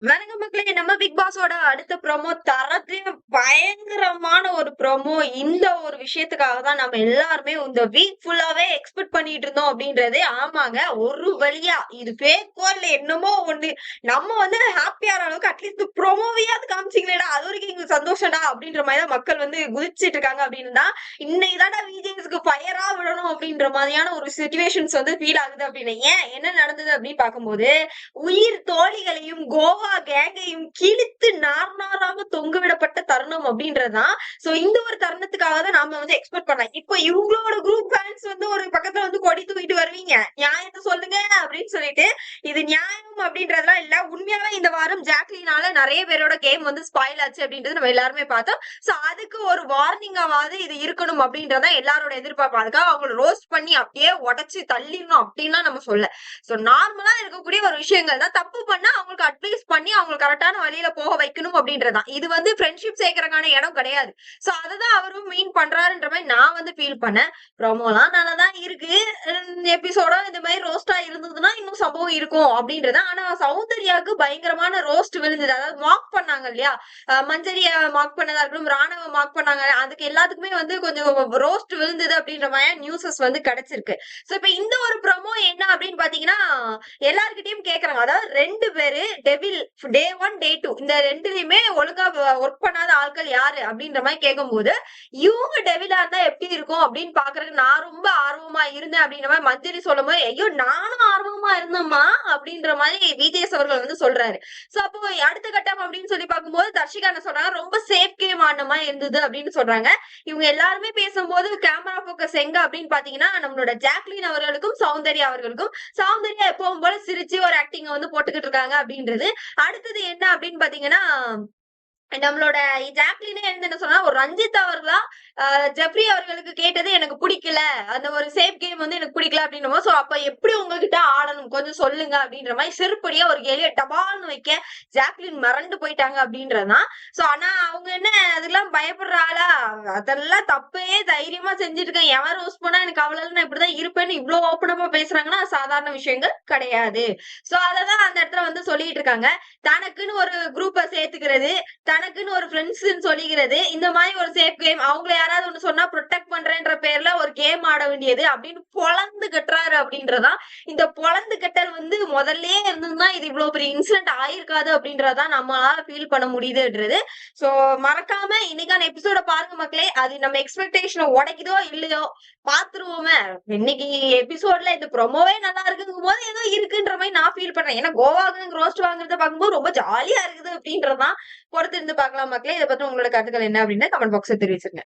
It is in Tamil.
வணக்க மக்களே, நம்ம பிக் பாஸோட அடுத்த ப்ரோமோ தரத்திலே பயங்கரமான ஒரு ப்ரோமோ. இந்த ஒரு விஷயத்துக்காக தான் நம்ம எல்லாருமே இந்த வீக் ஃபுல்லாவே எக்ஸ்பெக்ட் பண்ணிட்டு இருந்தோம் அப்படின்றது. ஆமாங்க, ஒரு வழியா இது ஃபேக்கோ இல்ல என்னமோ ஒண்ணு நம்ம ஹாப்பியான அளவுக்கு அட்லீஸ்ட் ப்ரோமோவையாவது காமிச்சிங்களேடா, அது வரைக்கும் எங்களுக்கு சந்தோஷம்டா அப்படின்ற மாதிரி தான் மக்கள் குதிச்சிட்டு இருக்காங்க. அப்படின்னு தான் இன்னைக்கு தான்டா விஜேஎஸ்க்கு ஃபயரா விடணும் அப்படின்ற மாதிரியான ஒரு சிச்சுவேஷன்ஸ் ஃபீல் ஆகுது. அப்படின்னு ஏன் என்ன நடந்தது அப்படின்னு பார்க்கும்போது, உயிர் தோழிகளையும் கோவா கேங்கையும் கிழித்து நார் நாராக தொங்கவிடப்பட்ட தருணம் அப்படின்றதுதான். சோ இந்த ஒரு தருணத்துக்காக தான் நாம எக்ஸ்பெக்ட் பண்ணலாம். இப்போ இவங்களோட குரூப் ஃபேன்ஸ் ஒரு பக்கத்துல கொடி தூக்கிட்டு வருவீங்க, நியாயத்தை சொல்லுங்க அப்படின்னு சொல்லிட்டு. இது நியாயம் அப்படின்றதுலாம் இல்ல. உண்மையாவே இந்த வாரம் ஜாக்லினால நிறைய பேரோட கேம் ஸ்பாயில் ஆச்சு அப்படின்றது நம்ம எல்லாருமே பார்த்தோம். சோ அதுக்கு ஒரு வார்னிங்காவது இது இருக்கணும் அப்படின்றத எல்லாரோட எதிர்பார்ப்பு. அதுக்காக அவங்களை ரோஸ்ட் பண்ணி அப்படியே உடச்சு தள்ளிடணும் அப்படின்லாம் நம்ம சொல்ல. சோ நார்மலா இருக்கக்கூடிய ஒரு விஷயங்கள் தான். தப்பு பண்ணா அவங்களுக்கு அட்வைஸ் பண்ணி அவங்களுக்கு கரெக்டான வழியில போக வைக்கணும் அப்படின்றதான். இது ஃப்ரெண்ட்ஷிப் சேர்க்கறதுக்கான இடம் கிடையாது. சோ அததான் அவரும் மீன் பண்றாருன்ற மாதிரி நான் ஃபீல் பண்ணேன். ப்ரோமோலாம் நல்லாதான் இருக்கு. எபிசோட இந்த மாதிரி ரோஸ்டா இருந்ததுன்னா இன்னும் சம்பவம் இருக்கும் அப்படின்றத. ஆனா சௌந்தர்யாவுக்கு பயங்கரமான ரோஸ்ட் விழுந்தது. அதாவது மார்க் பண்ணாங்க இல்லையா, மஞ்சரிய மார்க் பண்ணதா இருக்கட்டும், ராணவ மார்க் பண்ணாங்க. அதுக்கு எல்லாத்துக்குமே கொஞ்சம் ரோஸ்ட் விழுந்தது அப்படின்ற மாதிரி நியூஸஸ் கிடைச்சிருக்கு. சோ இப்ப இந்த ஒரு ப்ரோமோ என்ன அப்படின்னு பாத்தீங்கன்னா, எல்லார்கிட்டயும் கேக்குறாங்க. அதாவது 2 பேரு டெவில் டே 1 டே 2 இந்த ரெண்டுலயுமே ஒழுங்கா ஒர்க் பண்ணாத ஆட்கள் யாரு அப்படின்ற மாதிரி கேட்கும்போது, இவங்க டெவிலா இருந்தா எப்படி இருக்கும் அப்படின்னு பாக்குறதுக்கு நான் ரொம்ப ஆர்வமா இருந்தேன் அப்படின்ற மாதிரி மஞ்சரி சொல்லும் போது, ஐயோ நானும் ஆர்வமா இருந்தேம்மா அப்படின்ற மாதிரி விஜேஎஸ் அவர்கள் சொல்றாரு. சோ அப்போ அடுத்த கட்டம் அப்படின்னு சொல்லி பார்க்கும்போது தர்ஷிகா என்ன சொல்றாங்க, ரொம்ப சேஃப் கேம் ஆன மாதிரி இருந்தது அப்படின்னு சொல்றாங்க. இவங்க எல்லாருமே பேசும்போது கேமரா போக்கஸ் எங்க அப்படின்னு பாத்தீங்கன்னா, நம்மளோட ஜாக்லின் அவர்களுக்கும் சௌந்தர்யா அவர்களுக்கும். சௌந்தர்யா எப்பவும் போல சிரிச்சு ஒரு ஆக்டிங் போட்டுக்கிட்டு இருக்காங்க அப்படின்றது. அடுத்தது என்ன அப்படின்னு பாத்தீங்கன்னா, நம்மளோட ஜாக்லினே என்ன சொன்னா, ஒரு ரஞ்சித் அவர்களா ஜெப்ரி அவர்களுக்கு கேட்டது எனக்கு பிடிக்கல, அந்த ஒரு சேஃப் கேம் எனக்கு பிடிக்கல அப்படின்ற. சோ அப்ப எப்படி உங்ககிட்ட ஆடணும் கொஞ்சம் சொல்லுங்க அப்படின்ற மாதிரி செருப்படியா ஒரு கேள்விய டபால்னு வைக்க ஜாக்லின் மறந்து போயிட்டாங்க அப்படின்றதுதான். சோ ஆனா அவங்க என்ன அதெல்லாம் பயப்படுறாளா, அதெல்லாம் தப்பே தைரியமா செஞ்சுட்டு இருக்கேன், எவன் ரோஸ் பண்ணா எனக்கு அவ்வளவு நான் இப்படிதான் இருப்பேன்னு இவ்வளவு ஓப்பனமா பேசுறாங்கன்னா சாதாரண விஷயங்கள் கிடையாது. சோ அததான் அந்த இடத்துல சொல்லிட்டு இருக்காங்க. தனக்குன்னு ஒரு குரூப்பை சேர்த்துக்கிறது, தனக்குன்னு ஒரு ஃப்ரெண்ட்ஸ் சொல்லிக்கிறது, இந்த மாதிரி ஒரு சேஃப் கேம், அவங்கள யாராவது ஒண்ணு சொன்னா ப்ரொடெக்ட் பண்றேன்ற பேர்ல ஒரு கேம் ஆட வேண்டியது அப்படின்னு பொழந்து கட்டுறாரு அப்படின்றதான். இந்த பொழந்து கட்டல் முதல்ல இருந்ததுன்னா இது இவ்வளவு பெரிய இன்சிடென்ட் ஆயிருக்காது அப்படின்றதான் நம்மளால ஃபீல் பண்ண முடியுதுன்றது. சோ மறக்காம இன்னைக்கான எபிசோட பாருங்க மக்களே. அது நம்ம எக்ஸ்பெக்டேஷனை உடைக்குதோ இல்லையோ பாத்துருவோமே. இன்னைக்கு எபிசோட்ல இந்த ப்ரொமோவே நல்லா இருக்குங்கும் போது ஏதோ இருக்குன்ற மாதிரி நான் ஃபீல் பண்றேன். ஏன்னா கோவாக்கு ரோஸ்ட் வாங்குறத பார்க்கும்போது ரொம்ப ஜாலியா இருக்குது அப்படின்றதான். பொறுத்து இருந்து பார்க்கலாம் மக்களே. இதை பத்தி உங்களோட கருத்துக்கள் என்ன அப்படின்னு கமெண்ட் பாக்ஸ்ல தெரிவிச்சிருங்க.